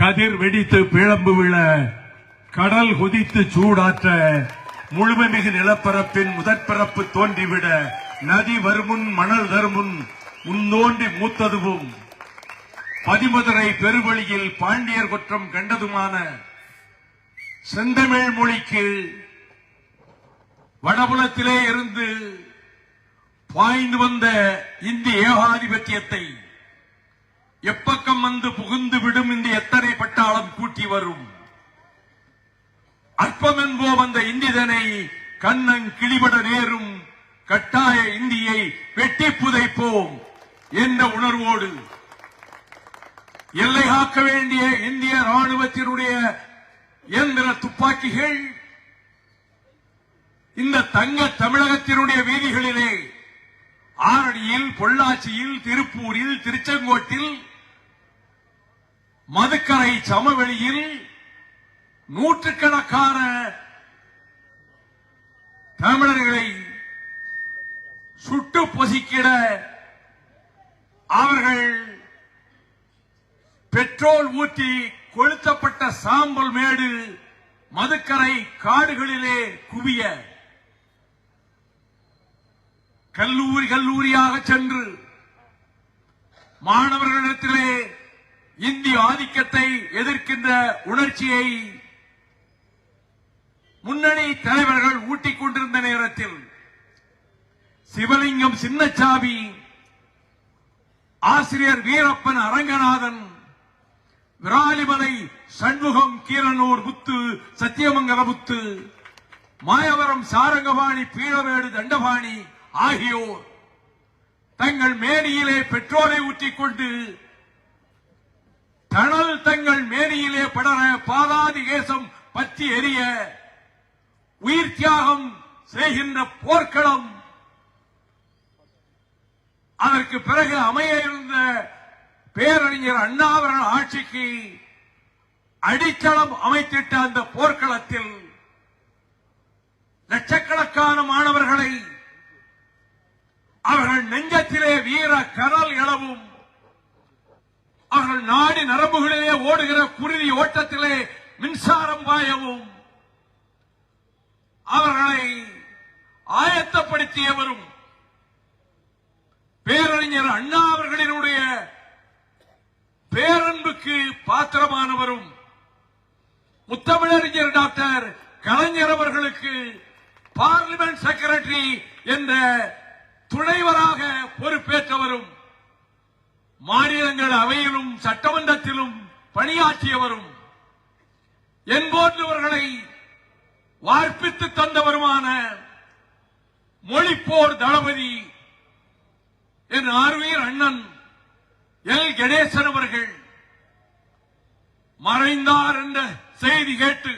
கதிர் வெடித்து பிழம்பு விழ, கடல் கொதித்து சூடாற்ற, முழுமைமிகு நிலப்பரப்பின் முதற்பிறப்பு தோன்றிவிட, நதி வருமுன் மணல் தருமுன் முன்னோன்றி மூத்ததுவும், பதிமதுரை பெருவழியில் பாண்டியர் குற்றம் கண்டதுமான செந்தமிழ் மொழிக்கு வடபுலத்திலே இருந்து பாய்ந்து வந்த இந்திய ஏகாதிபத்தியத்தை எப்பக்கம் வந்து புகுந்து விடும் இந்த எத்தனை பட்டாளம் கூட்டி வரும். அற்பம் என்போம் அந்த இந்திதனை கண்ணன் கிளிபட நேரும், கட்டாய இந்தியை வெட்டி புதைப்போம் என்ற உணர்வோடு எல்லை காக்க வேண்டிய இந்திய ராணுவத்தினுடைய இயந்திர துப்பாக்கிகள் இந்த தங்க தமிழகத்தினுடைய வீதிகளிலே ஆரணியில், பொள்ளாச்சியில், திருப்பூரில், திருச்செங்கோட்டில், மதுக்கரை சமவெளியில் நூற்றுக்கணக்கான தமிழர்களை சுட்டு பொசிக்கிட அவர்கள் பெட்ரோல் ஊற்றி கொளுத்தப்பட்ட சாம்பல் மேடு மதுக்கரை காடுகளிலே குவிய, கல்லூரியாக சென்று மாணவர்களிடத்திலே இந்திய ஆதிக்கத்தை எதிர்க்கின்ற உணர்ச்சியை முன்னணி தலைவர்கள் ஊட்டிக் கொண்டிருந்த நேரத்தில் சிவலிங்கம் சின்னச்சாமி, ஆசிரியர் வீரப்பன் அரங்கநாதன், விராலிமலை சண்முகம், கீரனூர் முத்து, சத்தியமங்கல முத்து, மாயவரம் சாரங்கபாணி, பீழவேடு தண்டபாணி ஆகியோர் தங்கள் மேனியிலே பெட்ரோலை ஊற்றிக் கொண்டு தணல் தங்கள் மேனியிலே படர பாதாதி கேசம் பற்றி எரிய உயிர் தியாகம் செய்கின்ற போர்க்களம், அதற்கு பிறகு அமைய இருந்த பேரறிஞர் அண்ணாவர்கள் ஆட்சிக்கு அடித்தளம் அமைத்திட்ட அந்த போர்க்களத்தில் லட்சக்கணக்கான மாணவர்களை அவர்கள் நெஞ்சத்திலே வீர கனல் எழவும், அவர்கள் நாடி நரம்புகளிலே ஓடுகிற குருதி ஓட்டத்திலே மின்சாரம் பாயவும் அவர்களை ஆயத்தப்படுத்தியவரும் பேரறிஞர் அண்ணா அவர்களினுடைய பேரன்புக்கு பாத்திரமானவரும் முத்தமிழறிஞர் டாக்டர் கலைஞர் அவர்களுக்கு பார்லிமெண்ட் செக்ரட்டரி என்ற துணைவராக பொறுப்பேற்றவரும், மாநிலங்கள் அவையிலும் சட்டமன்றத்திலும் பணியாற்றியவரும், என்போன்றவர்களை வார்ப்பித்து தந்தவருமான மொழிப்போர் தளபதி என் ஆர்வீர் அண்ணன் எல் கணேசன் அவர்கள் மறைந்தார் என்ற செய்தி கேட்டு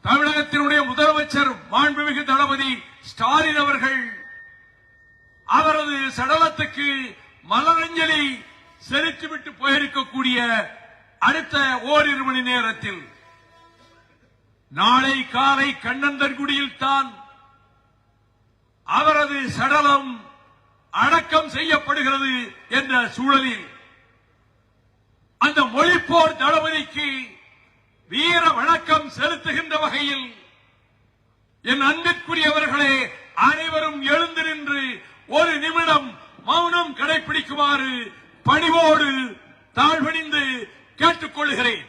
தமிழகத்தினுடைய முதலமைச்சர் மாண்புமிகு தளபதி ஸ்டாலின் அவர்கள் அவரது சடலத்துக்கு மலரஞ்சலி செலுத்திவிட்டு போயிருக்கக்கூடிய அடுத்த ஓரிரு மணி நேரத்தில் நாளை காலை கண்ணந்தன்குடியில் தான் அவரது சடலம் அடக்கம் செய்யப்படுகிறது என்ற சூழலில் அந்த மொழிப்போர் தளபதிக்கு வீர வணக்கம் செலுத்துகின்ற வகையில் என் அன்பிற்குரியவர்களே, அனைவரும் எழுந்து நின்று ஒரு நிமிடம் மௌனம் கடைபிடிக்குமாறு பணிவோடு தாழ்வணிந்து கேட்டுக் கொள்கிறேன்.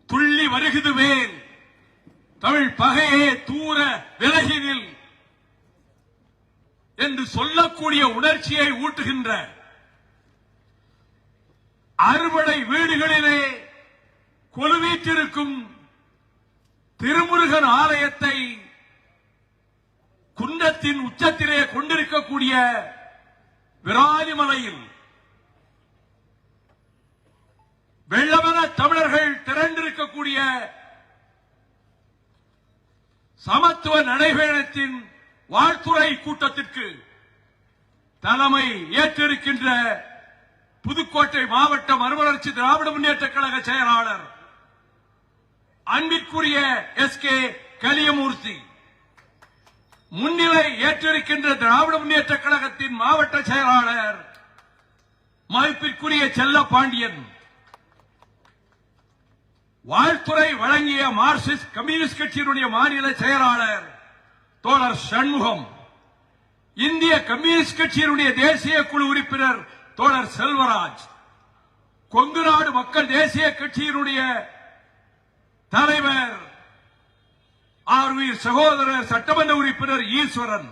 துள்ளி வருகுது வேல் தமிழ் பகையே தூர விலகினில் என்று சொல்லக்கூடிய உணர்ச்சியை ஊட்டுகின்ற அறுபடை வீடுகளிலே கொலுவீற்றிருக்கும் திருமுருகன் ஆலயத்தை குன்றத்தின் உச்சத்திலே கொண்டிருக்கக்கூடிய விராலிமலையில் வெள்ளமென தமிழர்கள் திரண்டிருக்கக்கூடிய சமத்துவ நடைபயணத்தின் வாழ்த்துறை கூட்டத்திற்கு தலைமை ஏற்றிருக்கின்ற புதுக்கோட்டை மாவட்ட மறுமலர்ச்சி திராவிட முன்னேற்ற கழக செயலாளர் அன்பிற்குரிய எஸ்.கே. கலியமூர்த்தி, முன்னிலை ஏற்றிருக்கின்ற திராவிட முன்னேற்ற கழகத்தின் மாவட்ட செயலாளர் மதிப்பிற்குரிய செல்லப்பாண்டியன், வாழ்த்துறை வழங்கிய மார்க்சிஸ்ட் கம்யூனிஸ்ட் கட்சியினுடைய மாநில செயலாளர் தோழர் சண்முகம், இந்திய கம்யூனிஸ்ட் கட்சியினுடைய தேசிய குழு உறுப்பினர் தோழர் செல்வராஜ், கொங்கு நாடு மக்கள் தேசிய கட்சியினுடைய தலைவர் ஆர்வீர் சகோதரர் சட்டமன்ற உறுப்பினர் ஈஸ்வரன்,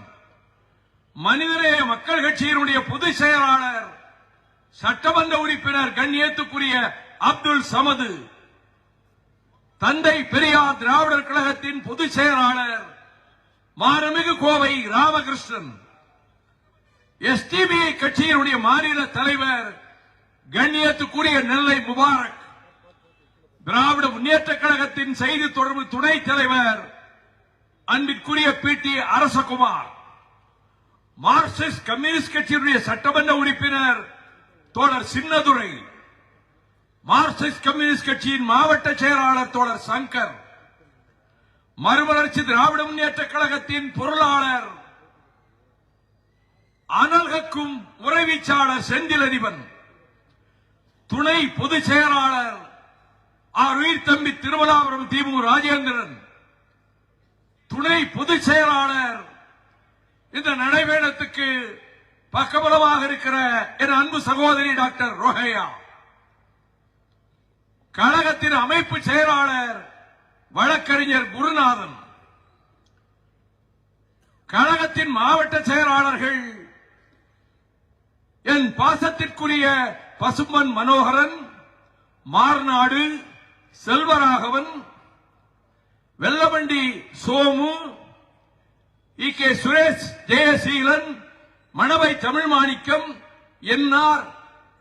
மனிதநேய மக்கள் கட்சியினுடைய பொதுச் செயலாளர் சட்டமன்ற உறுப்பினர் கண்ணியத்துக்குரிய அப்துல் சமது, தந்தை பெரியார் திராவிடர் கழகத்தின் பொதுச் செயலாளர் மாண்புமிகு கோவை ராமகிருஷ்ணன், எஸ்டிபிஐ கட்சியினுடைய மாநில தலைவர் கண்ணியத்துக்குரிய நெல்லை முபாரக், திராவிட முன்னேற்ற கழகத்தின் செய்தி தொடர்பு துணைத் தலைவர் அன்பிற்குரிய பி.டி. அரசகுமார், மார்க்சிஸ்ட் கம்யூனிஸ்ட் கட்சியினுடைய சட்டமன்ற உறுப்பினர் தோழர் சின்னதுரை, மார்க்சிஸ்ட் கம்யூனிஸ்ட் கட்சியின் மாவட்ட செயலாளர் தோழர் சங்கர், மறுமலர்ச்சி திராவிட முன்னேற்ற கழகத்தின் பொருளாளர் அனல்கக்கும் உறைவீச்சாளர் செந்திலதிபன், துணை பொதுச் செயலாளர் உயிர் தம்பி திருவலாபுரம் திமு ராஜேந்திரன், துணை பொதுச் செயலாளர், இந்த நடைபயணத்துக்கு பக்கபலமாக இருக்கிற என் அன்பு சகோதரி டாக்டர் ரோஹையா, கழகத்தின் அமைப்பு செயலாளர் வழக்கறிஞர் குருநாதன், கழகத்தின் மாவட்ட செயலாளர்கள் என் பாசத்திற்குரிய பசும்பன் மனோகரன், மார்நாடு செல்வராகவன், வெள்ளவண்டி சோமு, கே சுரேஷ், ஜெயசீலன், மணவை தமிழ் மாணிக்கம், என்ஆர்,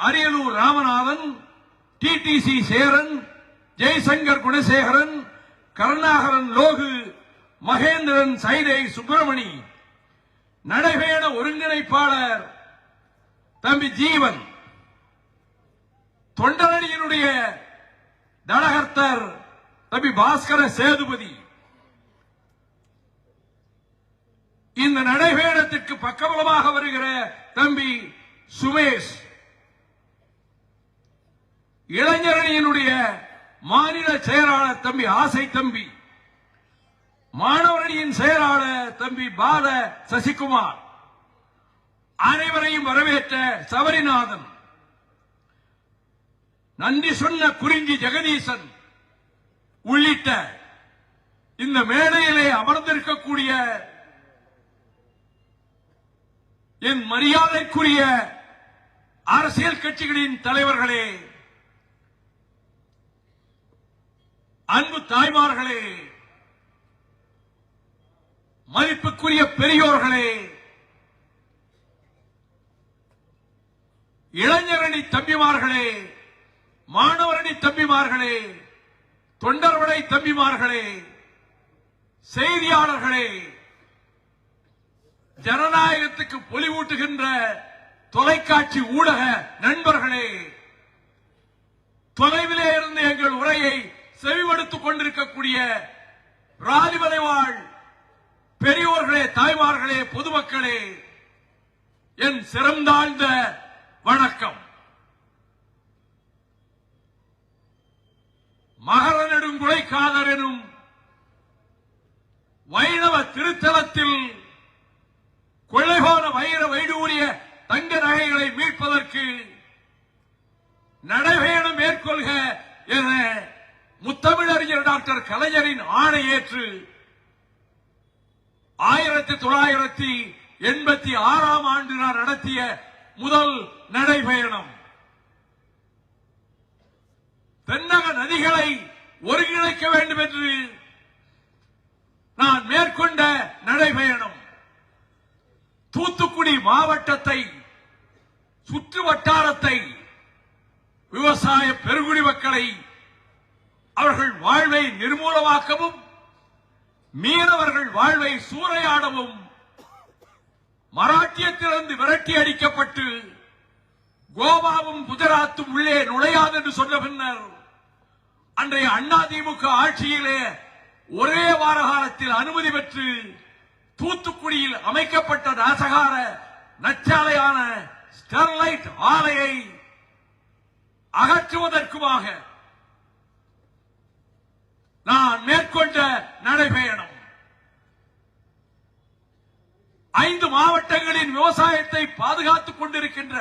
அரியலூர் ராமநாதன், டிடிசி சேரன், ஜெய்சங்கர் குணசேகரன், கருணாகரன் லோகு, மகேந்திரன் சைதை சுப்பிரமணி, நடைபயண ஒருங்கிணைப்பாளர் தம்பி ஜீவன், தொண்டரடியினுடைய தடகர்த்தர் தம்பி பாஸ்கர சேதுபதி, இந்த நடைபயணத்திற்கு பக்கபலமாக வருகிற தம்பி சுமேஷ், இளைஞரணியினுடைய மாநில செயலாளர் தம்பி ஆசை தம்பி, மாணவரணியின் செயலாளர் தம்பி பால சசிகுமார், அனைவரையும் வரவேற்ற சபரிநாதன், நன்றி சொன்ன குறிஞ்சி ஜெகதீசன் உள்ளிட்ட இந்த மேடையிலே அமர்ந்திருக்கக்கூடிய என் மரியாதைக்குரிய அரசியல் கட்சிகளின் தலைவர்களே, அன்பு தாய்மார்களே, மதிப்புக்குரிய பெரியோர்களே, இளைஞரணி தம்பிமார்களே, மாணவரணி தம்பிமார்களே, தொண்டர்வடை தம்பிமார்களே, செய்தியாளர்களே, ஜனநாயகத்துக்கு பொலிவூட்டுகின்ற தொலைக்காட்சி ஊடக நண்பர்களே, தொலைவிலே இருந்து எங்கள் உரையை செவிமடுத்துக் கொண்டிருக்கக்கூடிய ராலிமலை வாழ் பெரியோர்களே, தாய்மார்களே, பொதுமக்களே, என் சிறந்தாழ்ந்த வணக்கம். மகர நெடுங்குழைக்காதர் எனும் வைணவ திருத்தலத்தில் கொள்ளைபோன வைர வைடூரிய தங்க நகைகளை மீட்பதற்கு நடைபயணம் மேற்கொள்க என முத்தமிழறிஞர் டாக்டர் கலைஞரின் ஆணை ஏற்று 1986 ஆண்டு நான் நடத்திய முதல் நடைபயணம். தென்னக நதிகளை ஒருங்கிணைக்க வேண்டும் என்று நான் மேற்கொண்ட நடைபயணம். தூத்துக்குடி மாவட்டத்தை, சுற்று வட்டாரத்தை, விவசாய பெருங்குடி மக்களை அவர்கள் வாழ்வை நிர்மூலமாக்கவும், மீனவர்கள் வாழ்வை சூறையாடவும், மராட்டியத்திலிருந்து விரட்டி அடிக்கப்பட்டு கோவாவும் குஜராத்தும் உள்ளே நுழையாது என்று சொன்ன பின்னர் அன்றைய அதிமுக ஆட்சியிலே ஒரே வார காலத்தில் அனுமதி பெற்று தூத்துக்குடியில் அமைக்கப்பட்ட நாசகார நச்சாலையான ஸ்டெர்லைட் ஆலையை அகற்றுவதற்குமாக நான் மேற்கொண்ட நடைபயணம் 5 மாவட்டங்களின் விவசாயத்தை பாதுகாத்துக் கொண்டிருக்கின்ற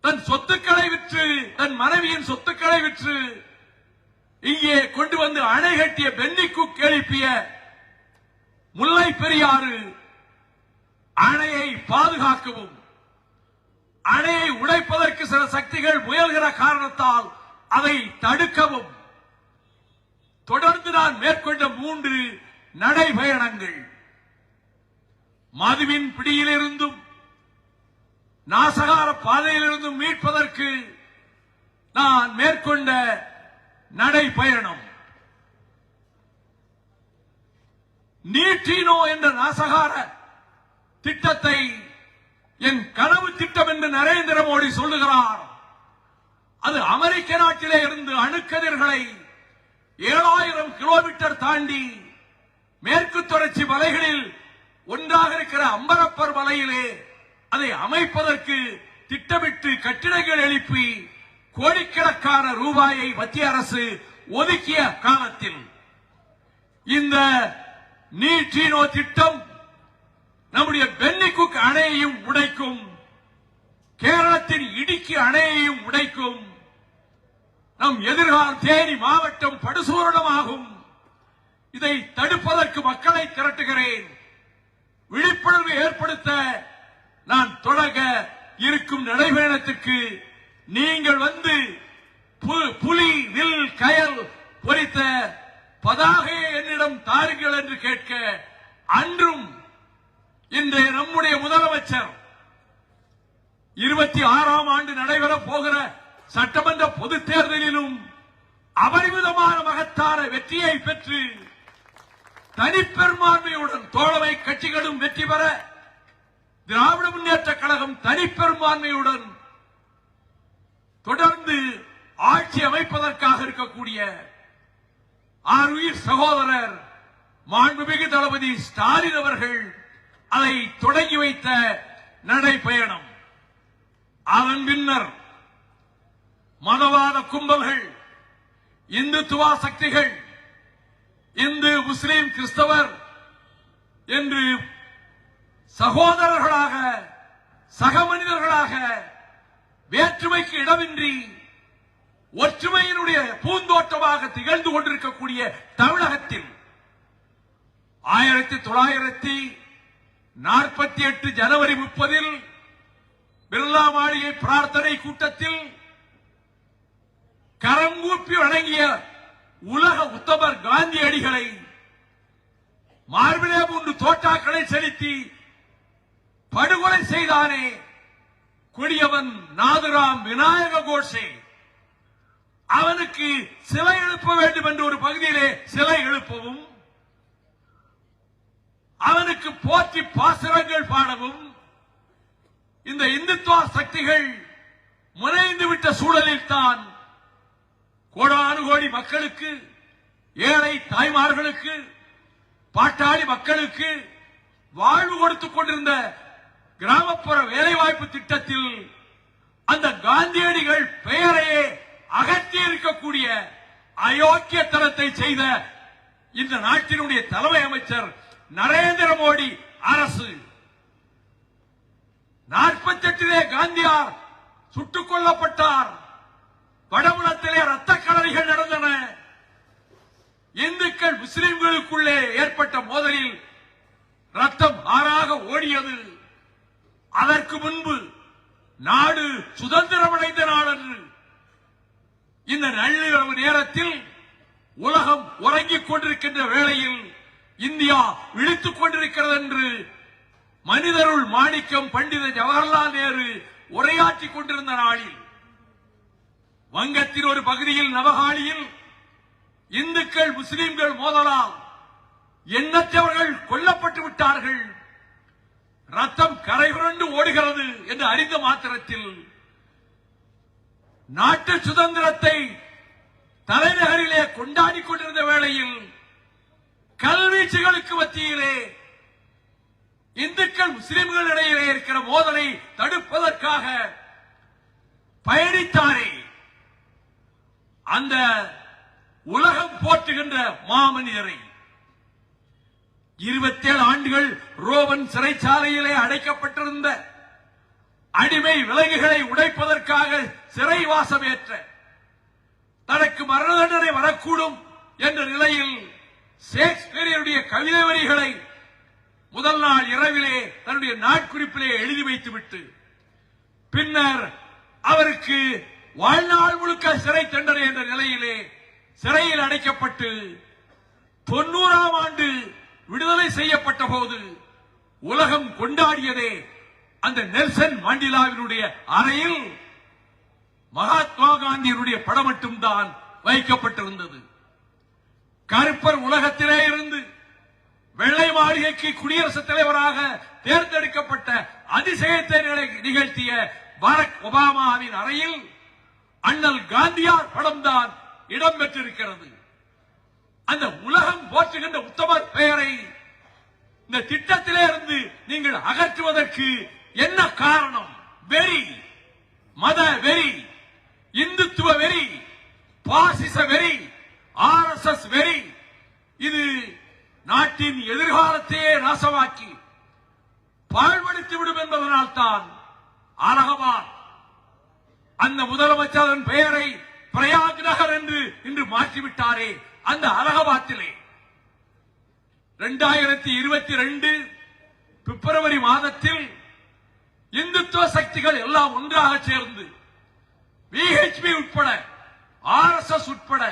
தன் சொத்துக்களை விற்று தன் மனைவியின் சொத்துக்களை விற்று இங்கே கொண்டு வந்து அணை கட்டிய பென்னிக்குக் எழுப்பிய முல்லை பெரியாறு அணையை பாதுகாக்கவும் அணையை உடைப்பதற்கு சில சக்திகள் முயல்கிற காரணத்தால் அதை தடுக்கவும் தொடர்ந்து நான் மேற்கொண்ட 3 நடைபயணங்கள் மதுவின் பிடியிலிருந்தும் நாசகார பாதையிலிருந்தும் மீட்பதற்கு நான் மேற்கொண்ட நடைபயணம் நீட்டினோ என்ற நாசகார திட்டத்தை என் கனவு திட்டம் என்று நரேந்திர மோடி சொல்லுகிறார். அது அமெரிக்க நாட்டிலே இருந்து அணுக்கதிர்களை 7000 கிலோமீட்டர் தாண்டி மேற்கு தொடர்ச்சி மலைகளில் ஒன்றாக இருக்கிற அம்பரப்பர் மலையிலே அதை அமைப்பதற்கு திட்டமிட்டு கட்டிடங்கள் எழுப்பி கோடிக்கணக்கான ரூபாயை மத்திய அரசு ஒதுக்கிய காலத்தில் இந்த நீட்டினோ திட்டம் நம்முடைய பென்னிக்குக் அணையையும் உடைக்கும், கேரளத்தின் இடுக்கி அணையையும் உடைக்கும், நம் எதிர்கால தேனி மாவட்டம் படுசூரணமாகும். இதை தடுப்பதற்கு மக்களை திரட்டுகிறேன். விழிப்புணர்வு ஏற்படுத்த நான் தொடங்க இருக்கும் நடைபயணத்திற்கு நீங்கள் வந்து புலி வில் கயல் பொறித்த பதாகையை என்னிடம் தாருங்கள் என்று கேட்க அன்றும் இன்றைய நம்முடைய முதலமைச்சர் 26ஆம் ஆண்டு நடைபெறப் போகிற சட்டமன்ற பொதுத் தேர்தலிலும் அபரிமிதமான மகத்தான வெற்றியை பெற்று தனிப்பெரும்பான்மையுடன் தோழமை கட்சிகளும் வெற்றி பெற திராவிட முன்னேற்ற கழகம் தனிப்பெரும்பான்மையுடன் தொடர்ந்து ஆட்சி அமைப்பதற்காக இருக்கக்கூடிய ஆருயிர் சகோதரர் மாண்புமிகு தளபதி ஸ்டாலின் அவர்கள் அதை தொடங்கி வைத்த நடைபயணம். அதன் பின்னர் மதவாத கும்பல்கள், இந்துத்துவ சக்திகள், இந்து முஸ்லிம் கிறிஸ்தவர் என்று சகோதரர்களாக சக மனிதர்களாக வேற்றுமைக்கு இடமின்றி ஒற்றுமையினுடைய பூந்தோட்டமாக திகழ்ந்து கொண்டிருக்கக்கூடிய தமிழகத்தில் 1948 ஜனவரி 30 பிர்லா மாளிகை பிரார்த்தனை கூட்டத்தில் கரங்கூப்பி வணங்கிய உலக உத்தமர் காந்தியடிகளை மார்பிலே 3 தோட்டாக்களை செலுத்தி படுகொலை செய்தானே கொடியவன் நாதுராம் விநாயக கோட்சே, அவனுக்கு சிலை எழுப்ப வேண்டும் என்று ஒரு பகுதியிலே சிலை எழுப்பவும், அவனுக்கு போற்றி பாசுரங்கள் பாடவும் இந்த இந்துத்துவ சக்திகள் முனைந்து விட்ட சூழலில் தான் கோடானு கோடி மக்களுக்கு, ஏழை தாய்மார்களுக்கு, பாட்டாளி மக்களுக்கு வாழ்வு கொடுத்துக் கொண்டிருந்த கிராமப்புற வேலைவாய்ப்பு திட்டத்தில் அந்த காந்தியடிகள் பெயரையே அகற்றி இருக்கக்கூடிய அயோக்கியத்தனத்தை செய்த இந்த நாட்டினுடைய தலைமை அமைச்சர் நரேந்திர மோடி அரசு 48 காந்தியார் சுட்டுக் கொல்லப்பட்டார். வடபுலத்திலே ரத்த களரிகள் நடந்தன. இந்துக்கள் முஸ்லிம்களுக்குள்ளே ஏற்பட்ட மோதலில் ரத்தம் ஆறாக ஓடியது. அதற்கு முன்பு நாடு சுதந்திரமடைந்த நாளன்று இந்த நள்ளிரவு நேரத்தில் உலகம் உறங்கிக் கொண்டிருக்கின்ற வேளையில் இந்தியா விழித்துக் கொண்டிருக்கிறது என்று மனிதருள் மாணிக்கம் பண்டித ஜவஹர்லால் நேரு உரையாற்றிக் கொண்டிருந்த நாளில் வங்கத்தின் ஒரு பகுதியில் நவகாளியில் இந்துக்கள் முஸ்லிம்கள் மோதலால் எண்ணற்றவர்கள் கொல்லப்பட்டு விட்டார்கள். ரத்தம் கரைபுரண்டு ஓடுகிறது என்று அறிந்த மாத்திரத்தில் நாட்டு சுதந்திரத்தை தலைநகரிலே கொண்டாடி கொண்டிருந்த வேளையில் கல்வீச்சுகளுக்கு மத்தியிலே இந்துக்கள் முஸ்லிம்கள் இடையிலே இருக்கிற மோதலை தடுப்பதற்காக பயணித்தாரே அந்த உலகம் போற்றுகின்ற மாமனிதரை 27 ஆண்டுகள் ரோவன் சிறைச்சாலையிலே அடைக்கப்பட்டிருந்த அடிமை விலங்குகளை உடைப்பதற்காக சிறைவாசம் ஏற்ற தனக்கு மரண தண்டனை வரக்கூடும் என்ற நிலையில் ஷேக்ஸ்பியருடைய கவிதை வரிகளை முதல் நாள் இரவிலே தன்னுடைய நாட்குறிப்பிலே எழுதி வைத்துவிட்டு பின்னர் அவருக்கு வாழ்நாள் முழுக்க சிறை தண்டனை என்ற நிலையிலே சிறையில் அடைக்கப்பட்டு 90ஆம் ஆண்டு விடுதலை செய்யப்பட்ட போது உலகம் கொண்டாடியதே அந்த நெல்சன் மண்டேலாவினுடைய அறையில் மகாத்மா காந்தியினுடைய படம் மட்டும்தான் வைக்கப்பட்டிருந்தது. கருப்பர் உலகத்திலே இருந்து வெள்ளை மாளிகைக்கு குடியரசுத் தலைவராக தேர்ந்தெடுக்கப்பட்ட அதிசயத்தை நிகழ்த்திய பராக் ஒபாமாவின் அறையில் அண்ணல் காந்தியார் படம்தான் இடம்பெற்றிருக்கிறது. அந்த உலகம் போற்றுகின்ற உத்தமர் பெயரை இந்த திட்டத்திலே இருந்து நீங்கள் அகற்றுவதற்கு என்ன காரணம்? வெறி, மத வெறி, இந்துத்துவ வெறி, பாசிச வெறி, RSS வெறி. இது நாட்டின் எதிர்காலத்தையே நாசமாக்கி பாழ்படுத்திவிடும் என்பதனால் தான் அலகாபாத் அந்த முதலமைச்சரின் பெயரை பிரயாக் நகர் என்று இன்று மாற்றிவிட்டாரே. அந்த அலகாபாத்திலே 2022 பிப்ரவரி மாதத்தில் இந்துத்துவ சக்திகள் எல்லாம் ஒன்றாக சேர்ந்து VHP உட்பட RSS உட்பட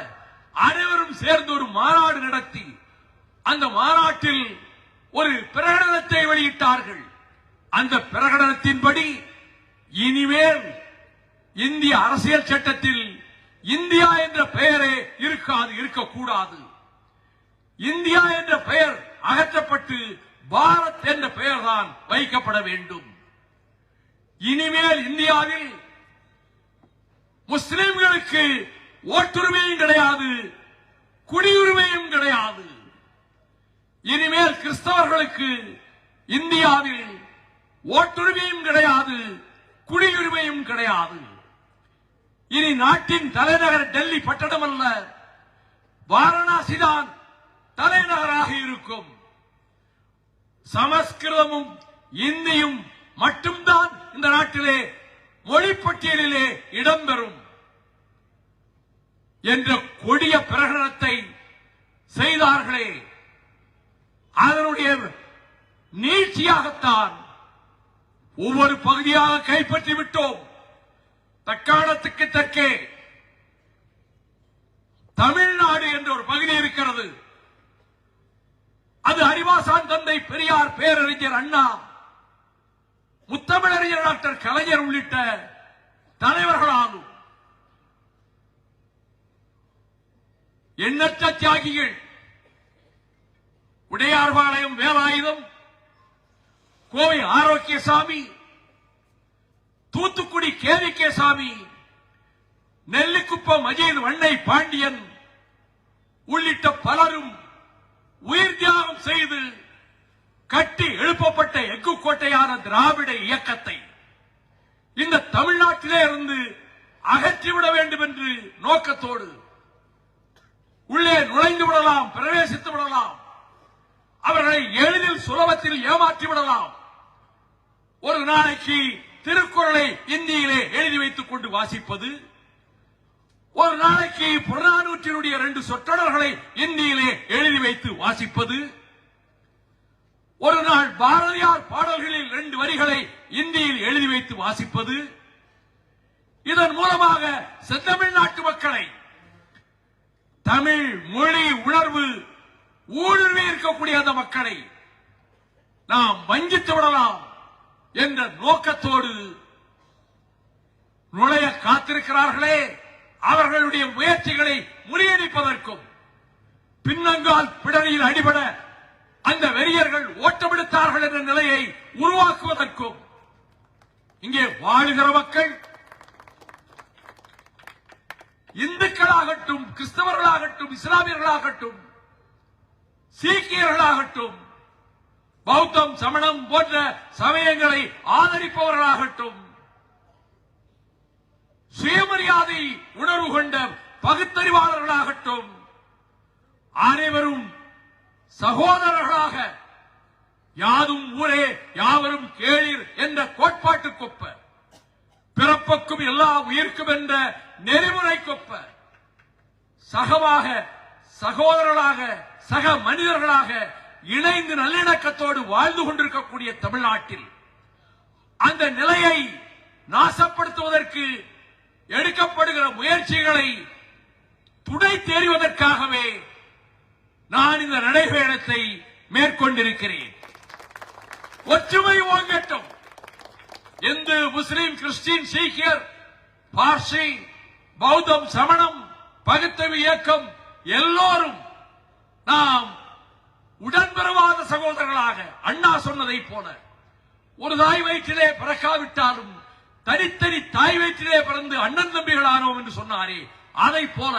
அனைவரும் சேர்ந்து ஒரு மாநாடு நடத்தி அந்த மாநாட்டில் ஒரு பிரகடனத்தை வெளியிட்டார்கள். அந்த பிரகடனத்தின்படி இனிமேல் இந்திய அரசியல் சட்டத்தில் இந்தியா என்ற பெயரே இருக்கக்கூடாது. இந்தியா என்ற பெயர் அகற்றப்பட்டு பாரத் என்ற பெயர் தான் வைக்கப்பட வேண்டும். இனிமேல் இந்தியாவில் முஸ்லிம்களுக்கு ஓட்டுரிமையும் கிடையாது, குடியுரிமையும் கிடையாது. இனிமேல் கிறிஸ்தவர்களுக்கு இந்தியாவில் ஓட்டுரிமையும் கிடையாது, குடியுரிமையும் கிடையாது. இனி நாட்டின் தலைநகர் டெல்லி பட்டணம் அல்ல, வாரணாசி தான் தலைநகராக இருக்கும். சமஸ்கிருதமும் இந்தியும் மட்டும்தான் இந்த நாட்டிலே மொழிப்பட்டியலிலே இடம்பெறும் என்ற கொடிய பிரகடனத்தை செய்தார்களே, அதனுடைய நீட்சியாகத்தான் ஒவ்வொரு பகுதியாக கைப்பற்றி விட்டோம். தக்காணத்துக்கு தெற்கே தமிழ்நாடு என்ற ஒரு பகுதி இருக்கிறது. அது அறிவாசான் தந்தை பெரியார், பேரறிஞர் அண்ணா, முத்தமிழறிஞர் டாக்டர் கலைஞர் உள்ளிட்ட தலைவர்களாலும் எண்ணற்ற தியாகிகள் உடையார்பாளையம் வேலாயுதம், கோவை ஆரோக்கியசாமி, தூத்துக்குடி KVK சாமி, நெல்லிக்குப்பம் அஜீத் வண்ணை பாண்டியன் உள்ளிட்ட பலரும் உயிர் தியாகம் செய்து கட்டி எழுப்பப்பட்ட எஃகு கோட்டையான திராவிட இயக்கத்தை இந்த தமிழ்நாட்டிலே இருந்து அகற்றிவிட வேண்டும் என்று நோக்கத்தோடு உள்ளே நுழைந்து விடலாம், பிரவேசித்து விடலாம், அவர்களை எளிதில் சுலபத்தில் ஏமாற்றி விடலாம். ஒரு நாளைக்கு திருக்குறளை இந்தியிலே எழுதி வைத்துக் கொண்டு வாசிப்பது, ஒரு நாளைக்கு புறநானூற்றினுடைய 2 சொற்றொடர்களை இந்தியிலே எழுதி வைத்து வாசிப்பது, ஒரு நாள் பாரதியார் பாடல்களில் 2 வரிகளை இந்தியில் எழுதி வைத்து வாசிப்பது. இதன் மூலமாக செந்தமிழ்நாட்டு மக்களை தமிழ் மொழி உணர்வு ஊடுருவி இருக்கக்கூடிய அந்த மக்களை நாம் வஞ்சித்து விடலாம் என்ற நோக்கத்தோடு நுழைய காத்திருக்கிறார்களே. அவர்களுடைய முயற்சிகளை முறியடிப்பதற்கும் பின்னங்கால் பிடரியில் அடிபட அந்த வெறியர்கள் ஓட்டமெடுத்தார்கள் என்ற நிலையை உருவாக்குவதற்கும் இங்கே வாழுகிற மக்கள் இந்துக்களாகட்டும், கிறிஸ்தவர்களாகட்டும், இஸ்லாமியர்களாகட்டும், சீக்கியர்களாகட்டும், பௌத்தம், சமணம் போன்ற சமயங்களை ஆதரிப்பவர்களாகட்டும், சுயமரியாதை உணர்வு கொண்ட பகுத்தறிவாளர்களாகட்டும், அனைவரும் சகோதரர்களாக யாதும் ஊரே யாவரும் கேளீர் என்ற கோட்பாட்டுக்கொப்ப, பிறப்புக்கும் எல்லா உயிர்க்கும் என்ற நெறிமுறைக்கொப்ப சகமாக, சகோதரர்களாக, சக மனிதர்களாக இணைந்து நல்லிணக்கத்தோடு வாழ்ந்து கொண்டிருக்கக்கூடிய தமிழ்நாட்டில் அந்த நிலையை நாசப்படுத்துவதற்கு எடுக்கப்படுகிற முயற்சிகளை துணை தெரிவதற்காகவே நான் இந்த நடைபயணத்தை மேற்கொண்டிருக்கிறேன். ஒற்றுமை ஓங்கட்டும். இந்து, முஸ்லிம், கிறிஸ்டின், சீக்கியர், பார்சி, பௌத்தம், சமணம், பகுத்தறிவு இயக்கம் எல்லோரும் நாம் உடன்பிறவாத சகோதரர்களாக, அண்ணா சொன்னதை போல ஒரு தாய் வயிற்றிலே பிறக்காவிட்டாலும் தனித்தனி தாய் வயிற்றிலே பிறந்து அண்ணன் தம்பிகளானோம் என்று சொன்னாரே, அதை போல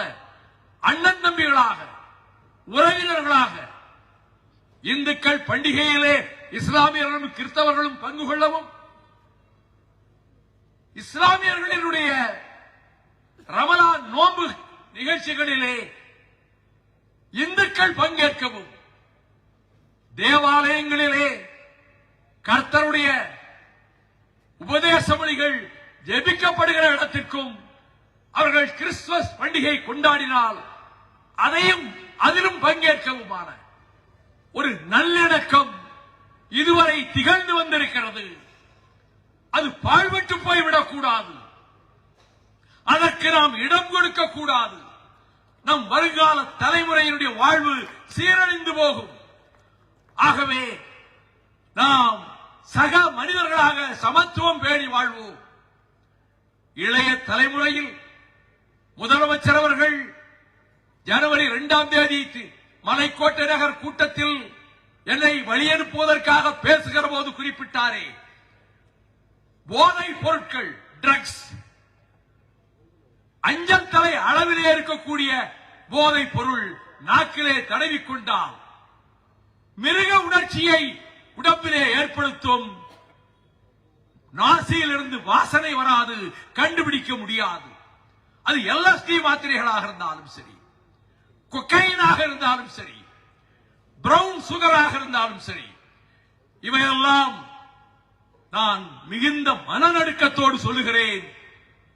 அண்ணன் தம்பிகளாக, உறவினர்களாக இந்துக்கள் பண்டிகையிலே இஸ்லாமியர்களும் கிறிஸ்தவர்களும் பங்கு கொள்ளவும், இஸ்லாமியர்களினுடைய ரமலான் நோன்பு நிகழ்ச்சிகளிலே இந்துக்கள் பங்கேற்கவும், தேவாலயங்களிலே கர்த்தருடைய உபதேச மொழிகள் ஜெபிக்கப்படுகிற இடத்திற்கும் அவர்கள் கிறிஸ்துமஸ் பண்டிகை கொண்டாடினால் அதிலும் பங்கேற்கவுமான ஒரு நல்லிணக்கம் இதுவரை திகழ்ந்து வந்திருக்கிறது. அது பாழ்பட்டு போய்விடக் கூடாது. அதற்கு நாம் இடம் கொடுக்க கூடாது. நம் வருங்கால தலைமுறையினுடைய வாழ்வு சீரழிந்து போகும். ஆகவே நாம் சக மனிதர்களாக சமத்துவம் பேணி வாழ்வோம். இளைய தலைமுறையில் முதலமைச்சர் அவர்கள் ஜனவரி 2ஆம் தேதி மலைக்கோட்டை நகர் கூட்டத்தில் என்னை வழியனுப்புவதற்காக பேசுகிற போது குறிப்பிட்டாரே, போதைப் பொருட்கள், ட்ரக்ஸ், அஞ்சல் தலை அளவிலே இருக்கக்கூடிய போதைப் பொருள் நாக்கிலே தடவிக்கொண்டால் மிருக உணர்ச்சியை உடம்பிலே ஏற்படுத்தும். நாசியிலிருந்து வாசனை வராது, கண்டுபிடிக்க முடியாது. அது LSD மாத்திரைகளாக இருந்தாலும் சரி, கொக்கைனாக இருந்தாலும் சரி, பிரவுன் சுகராக இருந்தாலும் சரி, இவையெல்லாம் நான் மிகுந்த மனநடுக்கத்தோடு சொல்லுகிறேன்,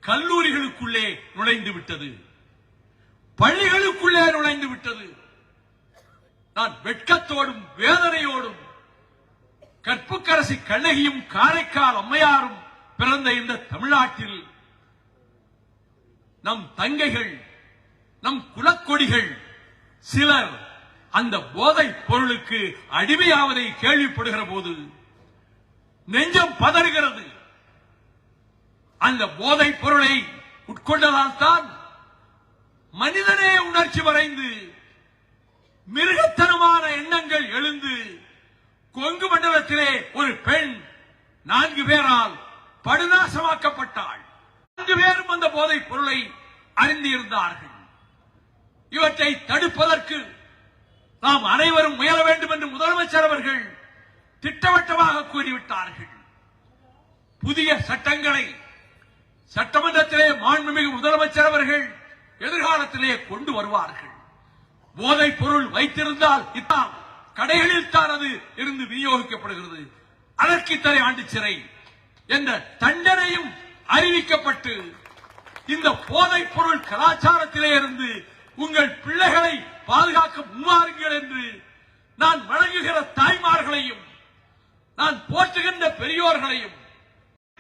கல்லூரிகளுக்குள்ளே நுழைந்து விட்டது, பள்ளிகளுக்குள்ளே நுழைந்து விட்டது. நான் வெட்கத்தோடும் வேதனையோடும் கற்புக்கரசி கண்ணகியும் காரைக்கால் அம்மையாரும் பிறந்த இந்த தமிழ்நாட்டில் நம் தங்கைகள், நம் குலக்கொடிகள் சிலர் அந்த போதைப் பொருளுக்கு அடிமையாவதை கேள்விப்படுகிற போது நெஞ்சம் பதறுகிறது. அந்த போதைப் பொருளை உட்கொண்டதால் தான் மனிதனே உணர்ச்சி மறைந்து மிருகத்தனமான எண்ணங்கள் எழுந்து கொங்கு மண்டலத்திலே ஒரு பெண் 4 பேரால் படுநாசமாக்கப்பட்டாள். 4 பேரும் அந்த போதைப் பொருளை அறிந்திருந்தார்கள். இவற்றை தடுப்பதற்கு நாம் அனைவரும் முயல வேண்டும் என்று முதலமைச்சர் அவர்கள் திட்டவட்டமாக கூறிவிட்டார்கள். புதிய சட்டங்களை சட்டமன்றத்திலே மாண்புமிகு முதலமைச்சர் அவர்கள் எதிர்காலத்திலே கொண்டு வருவார்கள். போதைப் பொருள் வைத்திருந்தால் இத்தான் கடைகளில் தான் அது இருந்து விநியோகிக்கப்படுகிறது, அதற்கு இத்தனை ஆண்டு சிறை என்ற தண்டனையும் அறிவிக்கப்பட்டு இந்த போதைப் பொருள் கலாச்சாரத்திலே இருந்து உங்கள் பிள்ளைகளை பாதுகாக்க முன்வாருங்கள் என்று நான் வழங்குகிற தாய்மார்களையும் நான் போற்றுகின்ற பெரியோர்களையும்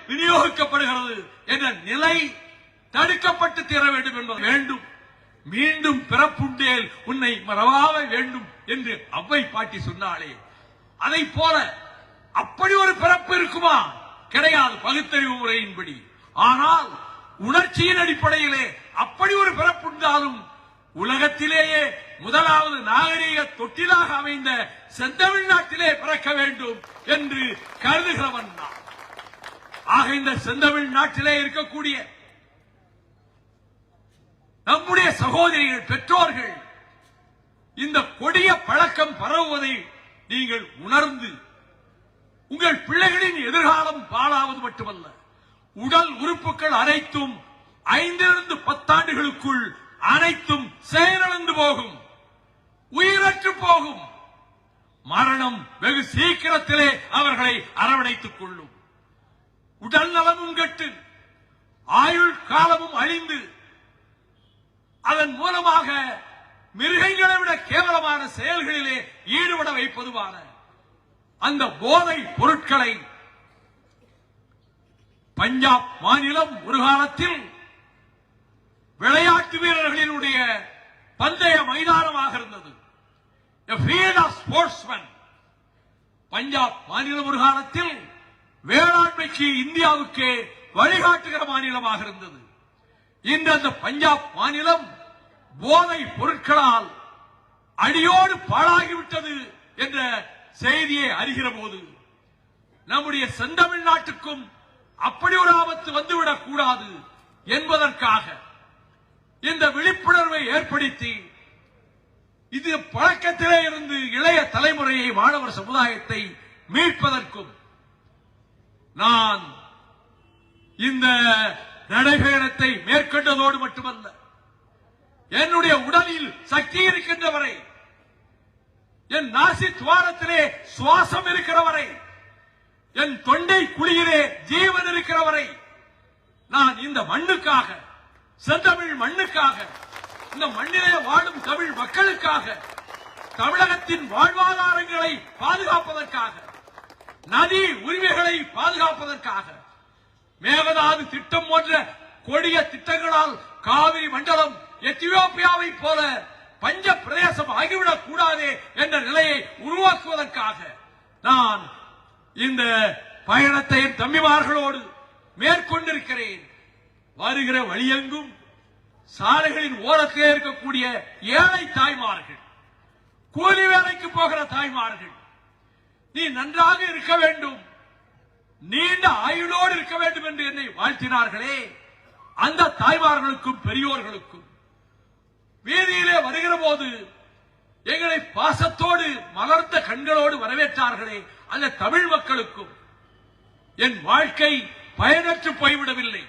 விநியோகிக்கப்படுகிறது என்ற நிலை தடுக்கப்பட்டு தீர வேண்டும் என்பது வேண்டும். மீண்டும் பிறப்புண்டேல் உன்னை மறவாத வேண்டும் என்று அவ்வை பாட்டி சொன்னாலே, அதை போல அப்படி ஒரு பிறப்பு இருக்குமா? கிடையாது பகுத்தறிவு முறையின்படி. ஆனால் உணர்ச்சியின் அடிப்படையிலே அப்படி ஒரு பிறப்புண்டாலும் உலகத்திலேயே முதலாவது நாகரீக தொட்டிலாக அமைந்த செந்தமிழ்நாட்டிலே பிறக்க வேண்டும் என்று கருதுகிறவன் நான். ஆக இந்த செந்தமிழ் நாட்டிலே இருக்கக்கூடிய நம்முடைய சகோதரிகள் பெற்றோர்கள் இந்த கொடிய பழக்கம் பரவுவதை நீங்கள் உணர்ந்து உங்கள் பிள்ளைகளின் எதிர்காலம் பாழாவது மட்டுமல்ல, உடல் உறுப்புகள் அனைத்தும் 5 to 10 ஆண்டுகளுக்குள் அனைத்தும் செயலிழந்து போகும், உயிரற்று போகும். மரணம் வெகு சீக்கிரத்திலே அவர்களை அரவணைத்துக் கொள்ளும். உடல் நலமும் கெட்டு ஆயுள் காலமும் அழிந்து அதன் மூலமாக மிருகங்களை விட கேவலமான செயல்களிலே ஈடுபட வைப்பதுமான அந்த போதை பொருட்களை பஞ்சாப் மாநிலம் ஒரு காலத்தில் விளையாட்டு வீரர்களினுடைய பந்தய மைதானமாக இருந்தது. A field of sportsmen. Punjab மாநிலம் ஒரு காலத்தில் வேளாண்மைக்கு இந்தியாவுக்கு வழிகாட்டுகிற மாநிலமாக இருந்தது. இன்று அந்த பஞ்சாப் மாநிலம் போதை பொருட்களால் அடியோடு பாழாகிவிட்டது என்ற செய்தியை அறிகிற போது நம்முடைய செந்தமிழ்நாட்டுக்கும் அப்படி ஒரு ஆபத்து வந்துவிடக் கூடாது என்பதற்காக இந்த விழிப்புணர்வை ஏற்படுத்தி இது பழக்கத்திலே இருந்து இளைய தலைமுறையை, மாணவர் சமுதாயத்தை மீட்பதற்கும் நான் இந்த நடைபயணத்தை மேற்கொண்டதோடு மட்டுமல்ல, என்னுடைய உடலில் சக்தி இருக்கின்ற வரை, என் நாசி துவாரத்திலே சுவாசம் இருக்கிற வரை, என் தொண்டை குழியிலே ஜீவன் இருக்கிற வரை நான் இந்த மண்ணுக்காக, செந்தமிழ் மண்ணுக்காக, இந்த மண்ணிலே வாழும் தமிழ் மக்களுக்காக, தமிழகத்தின் வாழ்வாதாரங்களை பாதுகாப்பதற்காக, நதி உரிமைகளை பாதுகாப்பதற்காக, மேகதாது திட்டம் போன்ற கொடிய திட்டங்களால் காவிரி மண்டலம் எத்தியோப்பியாவை போல பஞ்ச பிரதேசம் ஆகிவிடக் கூடாது என்ற நிலையை உருவாக்குவதற்காக நான் இந்த பயணத்தை தம்பிமார்களோடு மேற்கொண்டிருக்கிறேன். வருகிற வழியெங்கும் சாலைகளின் ஓரத்திலே இருக்கக்கூடிய ஏழை தாய்மார்கள், கூலி வேலைக்கு போகிற தாய்மார்கள், நீ நன்றாக இருக்க வேண்டும், நீண்ட ஆயுளோடு இருக்க வேண்டும் என்று என்னை வாழ்த்தினார்களே, அந்த தாய்மார்களுக்கும் பெரியோர்களுக்கும் வீதியிலே வருகிற போது எங்களை பாசத்தோடு மலர்ந்த கண்களோடு வரவேற்றார்களே, அந்த தமிழ் மக்களுக்கும் என் வாழ்க்கை பயனற்று போய்விடவில்லை.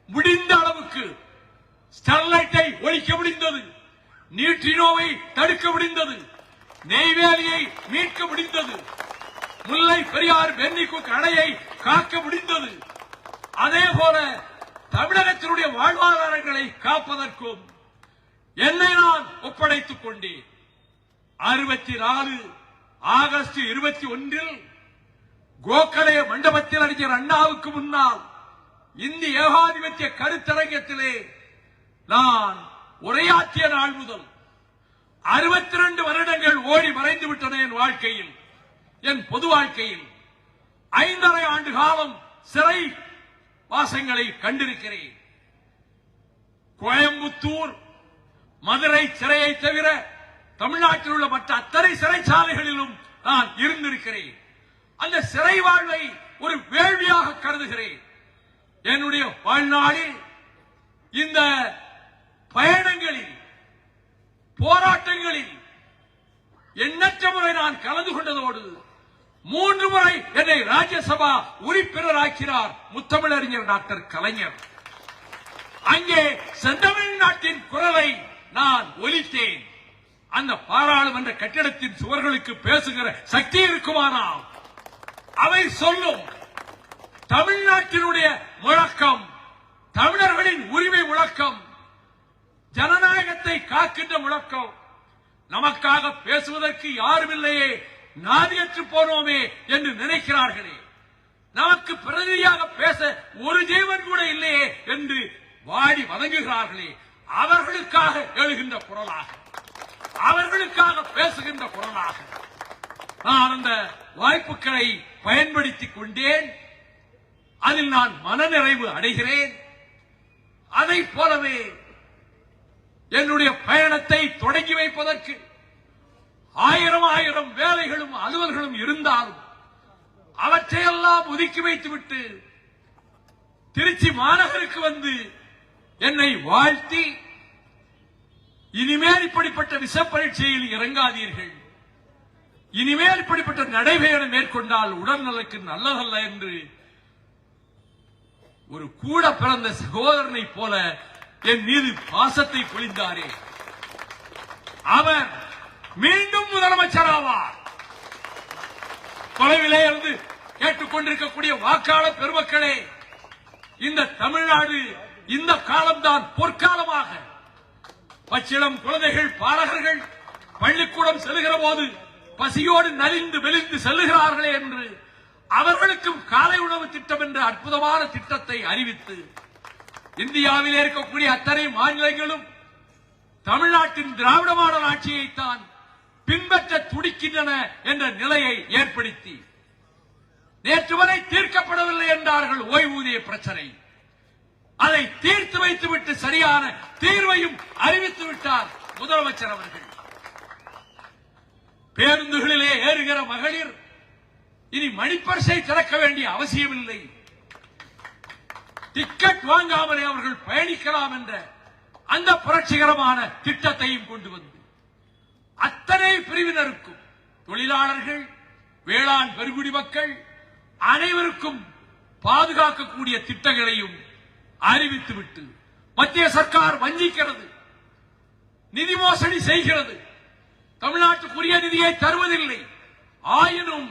முடிந்த அளவுக்கு ஸ்டெர்லைட்டை ஒழிக்க முடிந்தது, நியூட்ரினோவை தடுக்க முடிந்தது, நெய்வேலியை மீட்க முடிந்தது, முல்லை பெரியார் வெண்ணிக்குக் அணையை காக்க முடிந்தது. அதே போல தமிழகத்தினுடைய வாழ்வாதாரங்களை காப்பதற்கும் என்னை நான் ஒப்படைத்துக் கொண்டேன். 64 ஆகஸ்ட் 21 கோகலே மண்டபத்தில் அறிஞர் அண்ணாவுக்கு முன்னால் இந்திய ஏகாதிபத்திய கருத்தரங்கத்திலே நான் உரையாற்றிய நாள் முதல் 62 வருடங்கள் ஓடி மறைந்து விட்டன. என் வாழ்க்கையில், என் பொது வாழ்க்கையில் 5½ ஆண்டு காலம் சிறை வாசங்களை கண்டிருக்கிறேன். கோயம்புத்தூர், மதுரை சிறையை தவிர தமிழ்நாட்டில் உள்ள மற்ற அத்தனை சிறைச்சாலைகளிலும் நான் இருந்திருக்கிறேன். அந்த சிறை வாழ்வை ஒரு வேள்வியாக கருதுகிறேன். என்னுடைய வாழ்நாளில் இந்த பயணங்களில், போராட்டங்களில் எண்ணற்ற முறை நான் கலந்து கொண்டதோடு 3 முறை என்னை ராஜ்யசபா உறுப்பினராக்கிறார் முத்தமிழறிஞர் டாக்டர் கலைஞர். அங்கே செந்தமிழ்நாட்டின் குரலை நான் ஒலித்தேன். அந்த பாராளுமன்ற கட்டிடத்தின் சுவர்களுக்கு பேசுகிற சக்தி இருக்குமானால் அவை சொல்லும் தமிழ்நாட்டினுடைய முழக்கம், தமிழர்களின் உரிமை முழக்கம், ஜனநாயகத்தை காக்கின்ற முழக்கம். நமக்காக பேசுவதற்கு யாரும் இல்லையே, நாதியற்று போனோமே என்று நினைக்கிறார்களே, நமக்கு பிரதியாக பேச ஒரு ஜீவன் கூட இல்லையே என்று வாடி வதங்குகிறார்களே, அவர்களுக்காக எழுகின்ற குரலாக, அவர்களுக்காக பேசுகின்ற குரலாக நான் அந்த வாய்ப்புகளை பயன்படுத்திக் கொண்டேன். அதில் நான் மனநிறைவு அடைகிறேன். அதைப் போலவே என்னுடைய பயணத்தை தொடங்கி வைப்பதற்கு 1000 வேலைகளும் அலுவல்களும் இருந்தாலும் அவற்றையெல்லாம் ஒதுக்கி வைத்துவிட்டு திருச்சி மாநகருக்கு வந்து என்னை வாழ்த்தி இனிமேல் இப்படிப்பட்ட விஷ பரீட்சையில் இறங்காதீர்கள். இனிமேல் இப்படிப்பட்ட நடைபயணம் மேற்கொண்டால் உடல்நலக்கு நல்லதல்ல என்று ஒரு கூட பிறந்த சகோதரனை போல என் மீது பாசத்தை பொழிந்தாரே, அவர் மீண்டும் முதலமைச்சராவார். தொலைவிலே இருந்து கேட்டுக்கொண்டிருக்கக்கூடிய வாக்காளர் பெருமக்களே, இந்த தமிழ்நாடு இந்த காலம்தான் பொற்காலமாக. பச்சிளம் குழந்தைகள் பாலகர்கள் பள்ளிக்கூடம் செல்லுகிற போது பசியோடு நலிந்து மெலிந்து செல்லுகிறார்களே என்று அவர்களுக்கும் காலை உணவு திட்டம் என்ற அற்புதமான திட்டத்தை அறிவித்து இந்தியாவில் இருக்கக்கூடிய அத்தனை மாநிலங்களும் தமிழ்நாட்டின் திராவிட மாடல் ஆட்சியைத்தான் பின்பற்ற துடிக்கின்றன என்ற நிலையை ஏற்படுத்தி நேற்று வரை தீர்க்கப்படவில்லை என்றார்கள் ஓய்வூதிய பிரச்சனை. அதை தீர்த்து வைத்துவிட்டு சரியான தீர்வையும் அறிவித்து விட்டார் முதலமைச்சர் அவர்கள். பேருந்துகளிலே ஏறுகிற மகளிர் இனி மணிப்பரிசை திறக்க வேண்டிய அவசியமில்லை. டிக்கெட் வாங்காமலே அவர்கள் பயணிக்கலாம் என்ற அந்த புரட்சிகரமான திட்டத்தையும் கொண்டு வந்து அத்தனை பிரிவினருக்கும், தொழிலாளர்கள், வேளாண் பெருங்குடி மக்கள் அனைவருக்கும் பாதுகாக்கக்கூடிய திட்டங்களையும் அறிவித்துவிட்டு மத்திய சர்க்கார் வஞ்சிக்கிறது, நிதி மோசடி செய்கிறது, தமிழ்நாட்டுக்குரிய நிதியை தருவதில்லை. ஆயினும்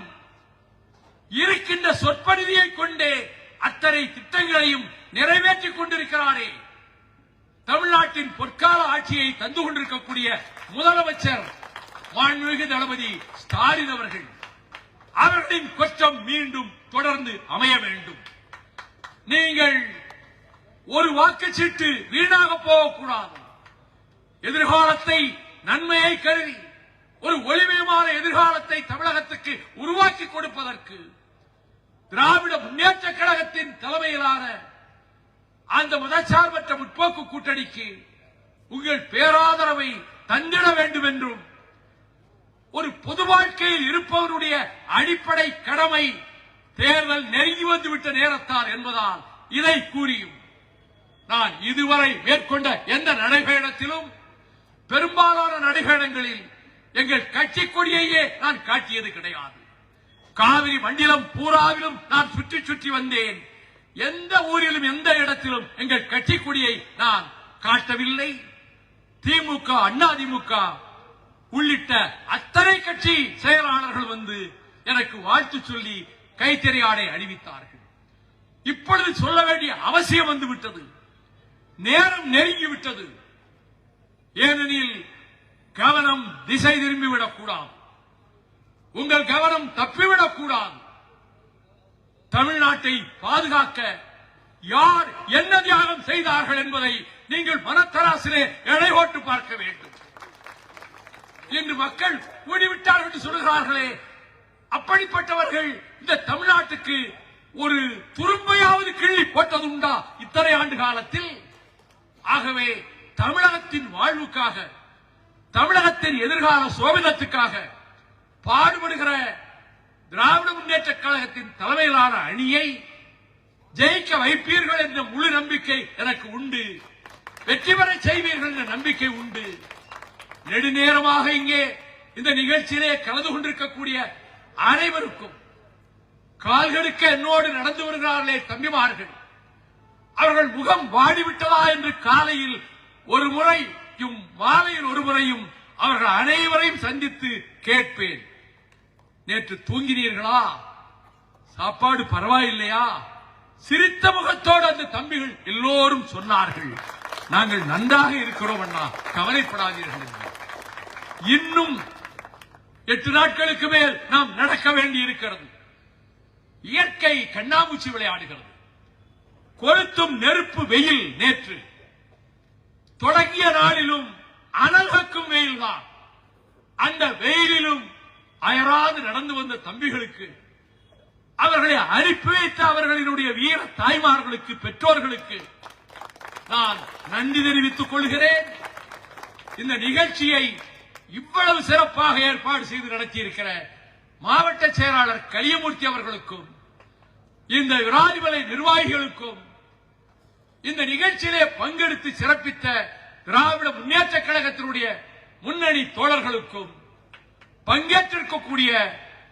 இருக்கின்ற சொற்ப நிதியை கொண்டே அத்தனை திட்டங்களையும் நிறைவேற்றிக் கொண்டிருக்கிறாரே. தமிழ்நாட்டின் பொற்கால ஆட்சியை தந்து கொண்டிருக்கக்கூடிய முதலமைச்சர் மாண்புமிகு தளபதி ஸ்டாலின் அவர்களின் குற்றம் மீண்டும் தொடர்ந்து அமைய வேண்டும். நீங்கள் ஒரு வாக்குச்சீட்டு வீணாக போகக்கூடாது. எதிர்காலத்தை நன்மையை கருதி ஒரு ஒளிமயமான எதிர்காலத்தை தமிழகத்துக்கு உருவாக்கி கொடுப்பதற்கு திராவிட முன்னேற்ற கழகத்தின் தலைமையிலான அந்த மதச்சார்பற்ற முற்போக்கு கூட்டணிக்கு உங்கள் பேராதரவை தந்திட வேண்டும் என்றும், ஒரு பொது வாழ்க்கையில் இருப்பவருடைய அடிப்படை கடமை தேர்தல் நெருங்கி வந்துவிட்ட நேரத்தால் என்பதால் இதை கூறியும், நான் இதுவரை மேற்கொண்ட எந்த நடைபயணத்திலும் பெரும்பாலான நடைபயணங்களில் எங்கள் கட்சி கொடியையே நான் காட்டியது கிடையாது. காவிரி மண்டலம் பூராவிலும் நான் சுற்றி சுற்றி வந்தேன். எந்த ஊரிலும் எந்த இடத்திலும் எங்கள் கட்சி கொடியை நான் காட்டவில்லை. திமுக, அதிமுக உள்ளிட்ட அத்தனை கட்சி செயலாளர்கள் வந்து எனக்கு வாழ்த்து சொல்லி கைத்தறி அணிவித்தார்கள். இப்பொழுது சொல்ல வேண்டிய அவசியம் வந்துவிட்டது, நேரம் நெருங்கிவிட்டது. ஏனெனில் கவனம் திசை திரும்பிவிடக் கூடாது, உங்கள் கவனம் தப்பிவிடக் கூடாது. தமிழ்நாட்டை பாதுகாக்க யார் என்ன தியாகம் செய்தார்கள் என்பதை நீங்கள் மனத்தராசிலே எடை போட்டு பார்க்க வேண்டும். இன்று மக்கள் கூடிவிட்டார்கள் என்று சொல்கிறார்களே, அப்படிப்பட்டவர்கள் இந்த தமிழ்நாட்டுக்கு ஒரு துரும்பையாவது கிள்ளி போட்டதுண்டா இத்தனை ஆண்டு காலத்தில்? ஆகவே தமிழகத்தின் வாழ்வுக்காக, தமிழகத்தின் எதிர்கால சோபிதத்துக்காக பாடுபடுகிற திராவிட முன்னேற்ற கழகத்தின் தலைமையிலான அணியை ஜெயிக்க வைப்பீர்கள் என்ற முழு நம்பிக்கை எனக்கு உண்டு. வெற்றி பெற செய்வீர்கள் என்ற நம்பிக்கை உண்டு. நெடுநேரமாக இங்கே இந்த நிகழ்ச்சியிலே கலந்து கொண்டிருக்கக்கூடிய அனைவருக்கும், கால்களுக்கு என்னோடு நடந்து வருகிறார்களே தம்பிமார்கள், அவர்கள் முகம் வாடிவிட்டதா என்று காலையில் ஒரு முறையும் மாலையில் ஒரு முறையும் அவர்கள் அனைவரையும் சந்தித்து கேட்பேன். நேற்று தூங்கினீர்களா? சாப்பாடு பரவாயில்லையா? சிரித்த முகத்தோடு அந்த தம்பிகள் எல்லோரும் சொன்னார்கள், நாங்கள் நன்றாக இருக்கிறோம் அண்ணா, கவலைப்படாதீர்கள். இன்னும் 8 நாட்களுக்கு மேல் நாம் நடக்க வேண்டி இருக்கிறது. இயற்கை கண்ணாமூச்சி விளையாடுகிறது. கொளுத்தும் நெருப்பு வெயில் நேற்று தொடங்கிய நாளிலும் அனல்கக்கும் வெயில் தான். அந்த வெயிலிலும் அயராது நடந்து வந்த தம்பிகளுக்கு, அவர்களை அனுப்பி வைத்த அவர்களினுடைய வீர தாய்மார்களுக்கு, பெற்றோர்களுக்கு நான் நன்றி தெரிவித்துக் கொள்கிறேன். இந்த நிகழ்ச்சியை இவ்வளவு சிறப்பாக ஏற்பாடு செய்து நடத்தியிருக்கிற மாவட்ட செயலாளர் கலியமூர்த்தி அவர்களுக்கும், இந்த விராலிமலை நிர்வாகிகளுக்கும், இந்த நிகழ்ச்சியிலே பங்கெடுத்து சிறப்பித்த திராவிட முன்னேற்ற கழகத்தினுடைய முன்னணி தோழர்களுக்கும் பங்கேற்றிருக்கக்கூடிய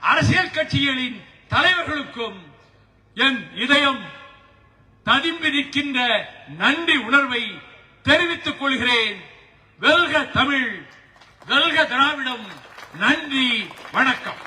அரசியல் கட்சிகளின் தலைவர்களுக்கும் என் இதயம் ததும்பி நிற்கின்ற நன்றி உணர்வை தெரிவித்துக் கொள்கிறேன். வெல்க தமிழ், வெல்க திராவிடம். நன்றி, வணக்கம்.